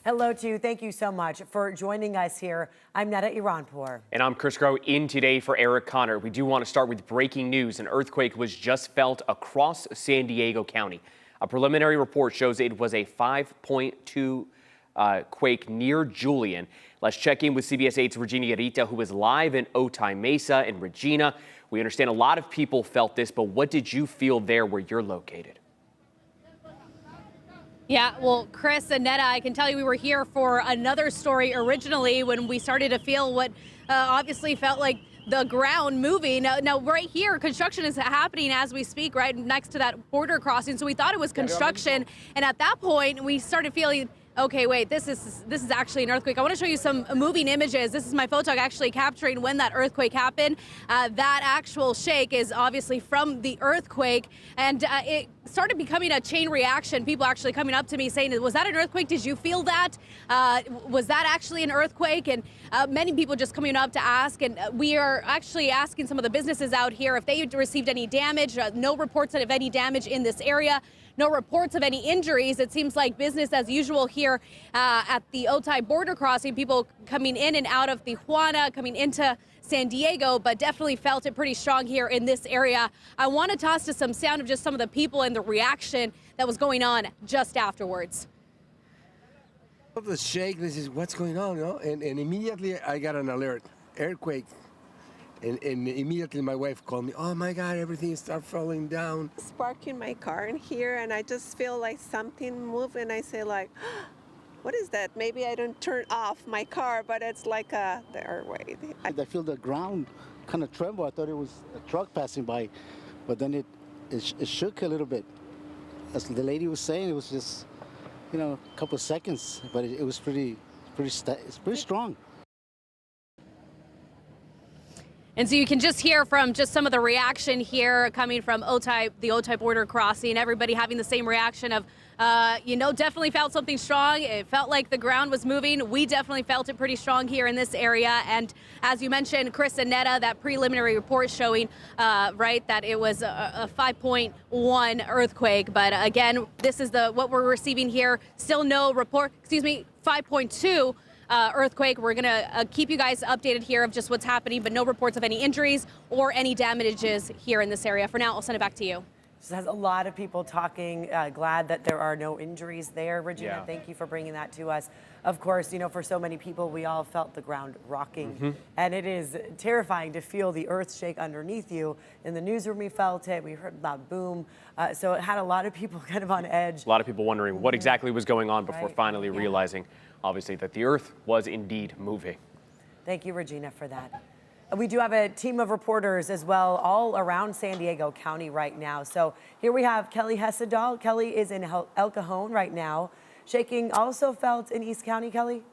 Hello to you. Thank you so much for joining us here. I'm Netta Iranpour. And I'm Chris Grow in today for Eric Connor. We do want to start with breaking news. An earthquake was just felt across San Diego County. A preliminary report shows it was a 5.2 quake near Julian. Let's check in with CBS 8's Regina Yarita, who is live in Otay Mesa. And Regina, we understand a lot of people felt this, but what did you feel there where you're located? Yeah, well, Chris and Netta, I can tell you we were here for another story originally when we started to feel what obviously felt like the ground moving. Now, right here, construction is happening as we speak, right next to that border crossing. So we thought it was construction. And at that point, we started feeling, okay, wait, this is actually an earthquake. I want to show you some moving images. This is my photo actually capturing when that earthquake happened. That actual shake is obviously from the earthquake, and it started becoming a chain reaction. People actually coming up to me saying, was that an earthquake? Did you feel that? Was that actually an earthquake? And many people just coming up to ask, and we are actually asking some of the businesses out here if they received any damage. No reports of any damage in this area. No reports of any injuries. It seems like business as usual here at the Otay border crossing. People coming in and out of Tijuana, coming into San Diego, but definitely felt it pretty strong here in this area. I want to toss to some sound of just some of the people and the reaction that was going on just afterwards. Of the shake, this is what's going on, you know? And immediately I got an alert, earthquake. And immediately my wife called me, oh my God, everything started falling down. Spark in my car in here, and I just feel like something moved, and I say like, what is that? Maybe I don't turn off my car, but it's like the airway. I feel the ground kind of tremble. I thought it was a truck passing by, but then it shook a little bit. As the lady was saying, it was just, you know, a couple of seconds, but it was pretty strong. And so you can just hear from just some of the reaction here coming from Otay, the Otay border crossing, everybody having the same reaction of, definitely felt something strong. It felt like the ground was moving. We definitely felt it pretty strong here in this area. And as you mentioned, Chris and Netta, that preliminary report showing, that it was a 5.1 earthquake. But again, this is what we're receiving here. Still no report, 5.2. Earthquake. We're going to keep you guys updated here of just what's happening, but no reports of any injuries or any damages here in this area. For now, I'll send it back to you. This has a lot of people talking. Glad that there are no injuries there. Regina, Yeah. Thank you for bringing that to us. Of course, for so many people, we all felt the ground rocking. And it is terrifying to feel the earth shake underneath you. In the newsroom, we felt it. We heard a loud boom. So it had a lot of people kind of on edge. A lot of people wondering what exactly was going on before Right. finally realizing, obviously, that the earth was indeed moving. Thank you, Regina, for that. We do have a team of reporters as well all around San Diego County right now. So here we have Kelly Hessedal. Kelly is in El Cajon right now. Shaking also felt in East County, Kelly?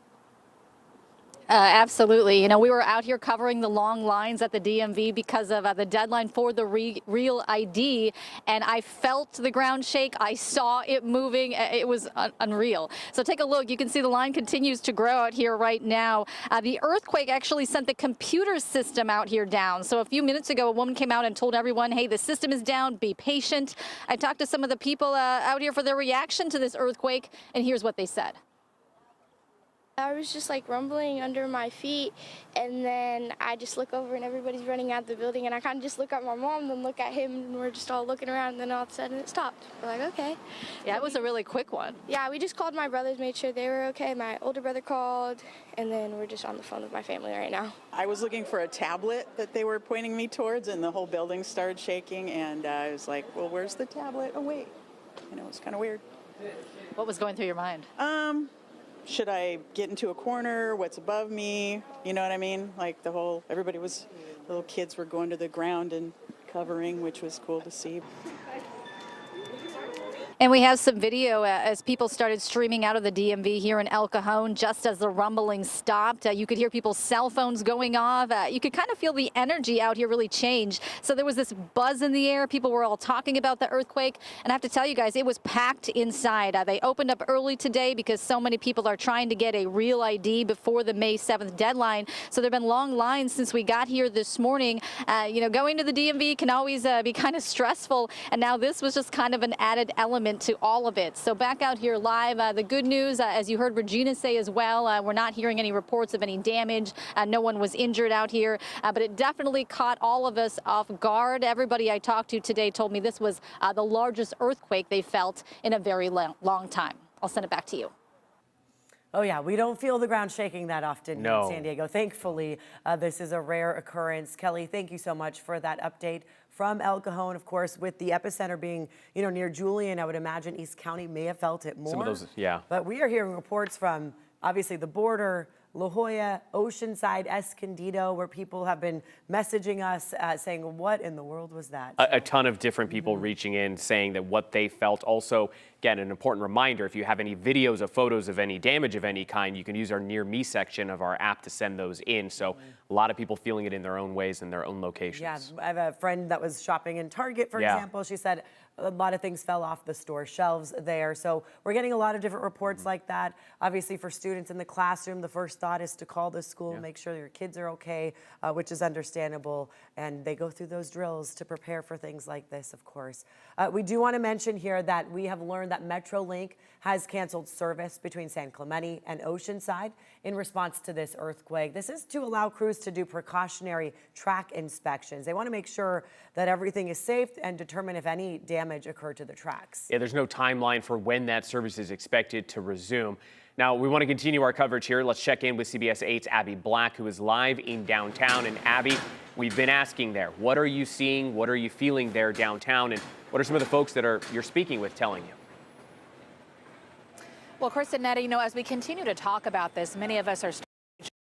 Absolutely. We were out here covering the long lines at the DMV because of the deadline for the real ID, and I felt the ground shake. I saw it moving. It was unreal. So take a look. You can see the line continues to grow out here right now. The earthquake actually sent the computer system out here down. So a few minutes ago, a woman came out and told everyone, hey, the system is down. Be patient. I talked to some of the people out here for their reaction to this earthquake, and here's what they said. I was just like rumbling under my feet, and then I just look over and everybody's running out the building, and I kind of just look at my mom, then look at him, and we're just all looking around, and then all of a sudden it stopped. We're like, okay. Yeah, it was a really quick one. Yeah, we just called my brothers, made sure they were okay. My older brother called, and then we're just on the phone with my family right now. I was looking for a tablet that they were pointing me towards, and the whole building started shaking, and I was like, well, where's the tablet? Oh, wait. It's kind of weird. What was going through your mind? Should I get into a corner? What's above me? You know what I mean? Like little kids were going to the ground and covering, which was cool to see. And we have some video as people started streaming out of the DMV here in El Cajon just as the rumbling stopped. You could hear people's cell phones going off. You could kind of feel the energy out here really change. So there was this buzz in the air. People were all talking about the earthquake. And I have to tell you guys, it was packed inside. They opened up early today because so many people are trying to get a real ID before the May 7th deadline. So there have been long lines since we got here this morning. Going to the DMV can always be kind of stressful. And now this was just kind of an added element containment to all of it. So back out here live, the good news, as you heard Regina say as well, we're not hearing any reports of any damage. No one was injured out here, but it definitely caught all of us off guard. Everybody I talked to today told me this was the largest earthquake they felt in a very long time. I'll send it back to you. Oh, yeah, we don't feel the ground shaking that often No. in San Diego. Thankfully, this is a rare occurrence. Kelly, thank you so much for that update from El Cajon. Of course, with the epicenter being, near Julian, I would imagine East County may have felt it more. Some of those, yeah. But we are hearing reports from, obviously, the border, La Jolla, Oceanside, Escondido, where people have been messaging us saying, what in the world was that? A ton of different people reaching in saying that what they felt. Also, again, an important reminder, if you have any videos or photos of any damage of any kind, you can use our Near Me section of our app to send those in. So a lot of people feeling it in their own ways in their own locations. Yeah, I have a friend that was shopping in Target, for example. She said a lot of things fell off the store shelves there. So we're getting a lot of different reports like that. Obviously, for students in the classroom, the first thought is to call the school, make sure your kids are okay, which is understandable. And they go through those drills to prepare for things like this, of course. We do want to mention here that we have learned that Metrolink has canceled service between San Clemente and Oceanside in response to this earthquake. This is to allow crews to do precautionary track inspections. They want to make sure that everything is safe and determine if any damage occurred to the tracks. Yeah, there's no timeline for when that service is expected to resume. Now, we want to continue our coverage here. Let's check in with CBS 8's Abby Black, who is live in downtown. And Abby, we've been asking there, what are you seeing? What are you feeling there downtown? And what are some of the folks that you're speaking with telling you? Well, Chris and Netta, as we continue to talk about this, many of us are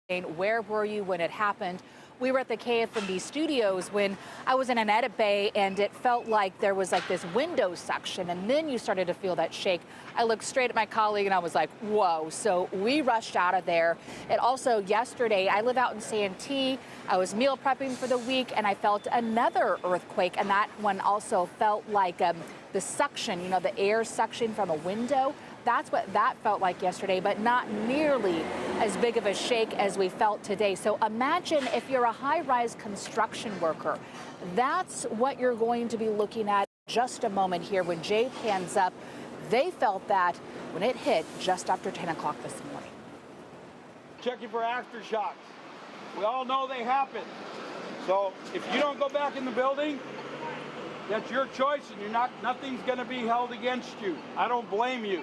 saying, where were you when it happened? We were at the KFMB studios when I was in an edit bay, and it felt like there was like this window section, and then you started to feel that shake. I looked straight at my colleague and I was like, whoa. So we rushed out of there. And also yesterday, I live out in Santee. I was meal prepping for the week, and I felt another earthquake, and that one also felt like the suction, the air suction from a window. That's what that felt like yesterday, but not nearly as big of a shake as we felt today. So imagine if you're a high-rise construction worker, that's what you're going to be looking at in just a moment here when Jay pans up. They felt that when it hit just after 10 o'clock this morning. Checking for aftershocks. We all know they happen. So if you don't go back in the building, that's your choice, and nothing's going to be held against you. I don't blame you.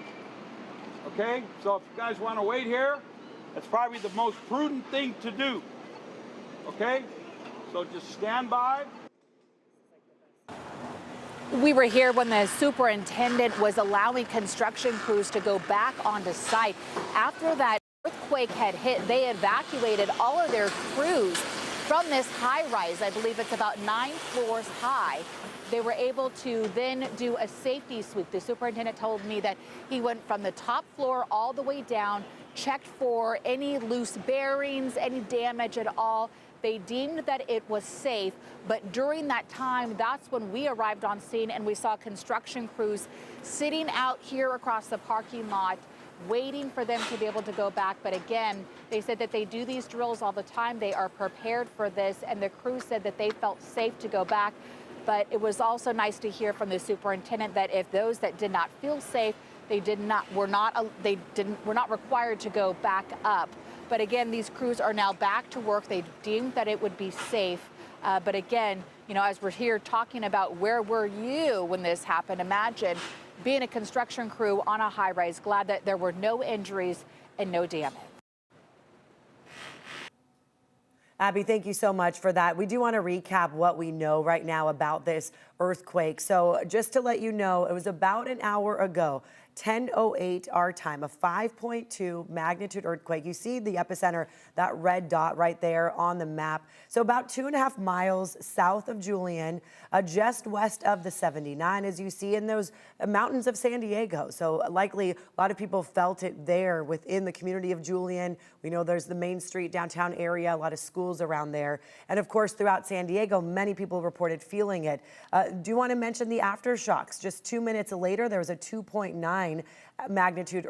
Okay, so if you guys want to wait here, that's probably the most prudent thing to do. Okay, so just stand by. We were here when the superintendent was allowing construction crews to go back onto site. After that earthquake had hit, they evacuated all of their crews from this high rise. I believe it's about 9 floors high. They were able to then do a safety sweep. The superintendent told me that he went from the top floor all the way down, checked for any loose bearings, any damage at all. They deemed that it was safe, but during that time, that's when we arrived on scene and we saw construction crews sitting out here across the parking lot, waiting for them to be able to go back. But again, they said that they do these drills all the time. They are prepared for this, and the crew said that they felt safe to go back. But it was also nice to hear from the superintendent that if those that did not feel safe, were not required to go back up. But again, these crews are now back to work. They deemed that it would be safe. But again, as we're here talking about where were you when this happened, imagine being a construction crew on a high rise. Glad that there were no injuries and no damage. Abby, thank you so much for that. We do want to recap what we know right now about this earthquake. So just to let you know, it was about an hour ago, 10:08 our time, a 5.2 magnitude earthquake. You see the epicenter, that red dot right there on the map. So about 2.5 miles south of Julian, just west of the 79, as you see in those mountains of San Diego. So likely a lot of people felt it there within the community of Julian. We know there's the Main Street downtown area, a lot of schools around there. And of course, throughout San Diego, many people reported feeling it. Do you want to mention the aftershocks? Just 2 minutes later, there was a 2.9 magnitude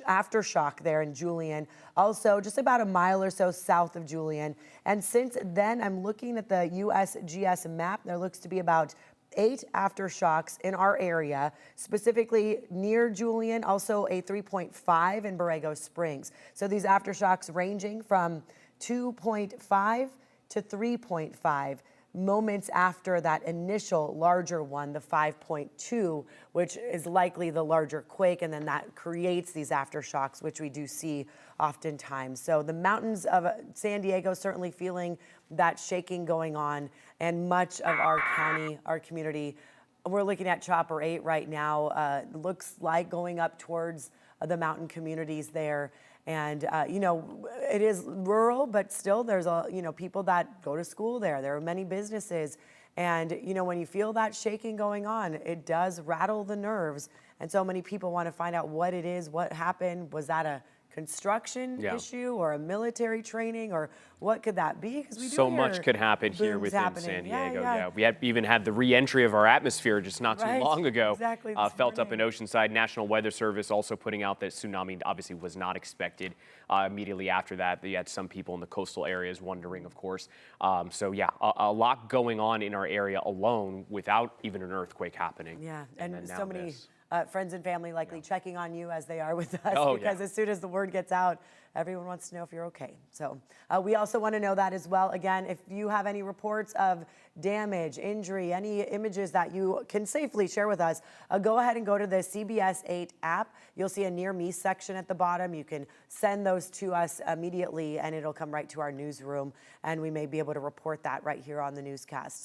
aftershock there in Julian. Also, just about a mile or so south of Julian. And since then, I'm looking at the USGS map. There looks to be about 8 aftershocks in our area, specifically near Julian, also a 3.5 in Borrego Springs. So these aftershocks ranging from 2.5 to 3.5 moments after that initial larger one, the 5.2, which is likely the larger quake, and then that creates these aftershocks, which we do see oftentimes. So the mountains of San Diego certainly feeling that shaking going on, and much of our county, our community. We're looking at Chopper 8 right now. Looks like going up towards the mountain communities there. And, you know, it is rural, but still there's, people that go to school there. There are many businesses. And, you know, when you feel that shaking going on, it does rattle the nerves. And so many people want to find out what it is, what happened. Was that a construction issue or a military training, or what could that be? Because we do so hear much could happen here within happening. San Diego. Yeah. We even had the re-entry of our atmosphere just not too long ago. Exactly. Felt up in Oceanside. National Weather Service also putting out that tsunami obviously was not expected. Immediately after that, you had some people in the coastal areas wondering, of course. So yeah, a lot going on in our area alone without even an earthquake happening. Yeah, and so many friends and family likely checking on you as they are with us, because as soon as the word gets out, everyone wants to know if you're okay. So we also want to know that as well. Again, if you have any reports of damage, injury, any images that you can safely share with us, go ahead and go to the CBS 8 app. You'll see a Near Me section at the bottom. You can send those to us immediately, and it'll come right to our newsroom, and we may be able to report that right here on the newscast.